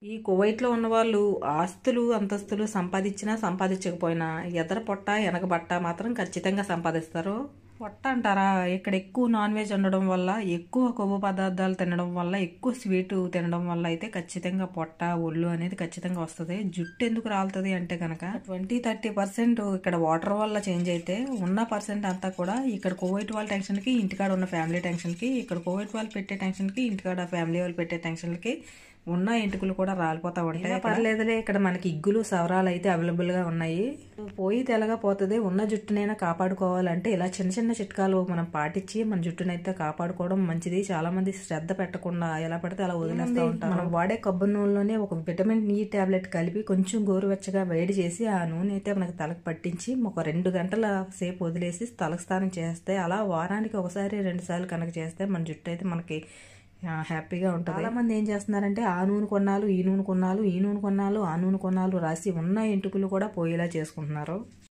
ఈ కువైట్లో ఉన్నవాళ్ళు ఆస్తులు అంతస్తులు సంపాదించినా సంపాదించకపోయినా ఎదర పొట్ట వెనక బట్ట మాత్రం ఖచ్చితంగా సంపాదిస్తారు. పొట్ట అంటారా, ఇక్కడ ఎక్కువ నాన్ వెజ్ ఉండడం వల్ల, ఎక్కువ కొవ్వు పదార్థాలు తినడం వల్ల, ఎక్కువ స్వీటు తినడం వల్ల అయితే ఖచ్చితంగా పొట్ట ఒళ్ళు అనేది ఖచ్చితంగా వస్తుంది. జుట్టు ఎందుకు రాలుతుంది అంటే కనుక 20-30% ఇక్కడ వాటర్ వల్ల చేంజ్ అయితే ఉన్న పర్సెంట్ అంతా కూడా ఇక్కడ కువైట్ వాళ్ళ టెన్షన్కి, ఇంటికాడ ఉన్న ఫ్యామిలీ టెన్షన్కి, ఇక్కడ కువైట్ వాళ్ళు పెట్టే టెన్షన్కి, ఇంటికాడ ఫ్యామిలీ వాళ్ళు పెట్టే టెన్షన్కి ఉన్న ఎంటుకలు కూడా రాలిపోతా ఉంటాయి. పర్లేదులే, ఇక్కడ మనకి ఇగ్గులు సవరాలు అయితే అవైలబుల్గా ఉన్నాయి. పోయి తెల్లగా పోతుంది. ఉన్న జుట్టునైనా కాపాడుకోవాలంటే ఇలా చిన్న చిన్న చిట్కాలు మనం పాటించి మన జుట్టునైతే కాపాడుకోవడం మంచిది. చాలా మంది శ్రద్ధ పెట్టకుండా ఎలా పడితే అలా వదిలేస్తూ ఉంటారు. మనం వాడే కొబ్బరి నూనెలోనే ఒక విటమిన్ E టాబ్లెట్ కలిపి కొంచెం గోరువెచ్చగా వేడి చేసి ఆ నూనె అయితే మనకి తలకు పట్టించి ఒక 2 గంటల సేపు వదిలేసి తలకు స్నానం చేస్తే, అలా వారానికి ఒకసారి 2 సార్లు కనుక చేస్తే మన జుట్టు అయితే మనకి హ్యాపీగా ఉంటుంది. చాలా మంది ఏం చేస్తున్నారంటే ఆ నూనె కొన్నాళ్ళు, ఈ నూనె కొన్నాళ్ళు, ఈ నూనె కొన్నాళ్ళు, ఆ నూనె కొన్నాళ్ళు రాసి ఉన్న ఎంటుకలు కూడా పోయేలా చేసుకుంటున్నారు.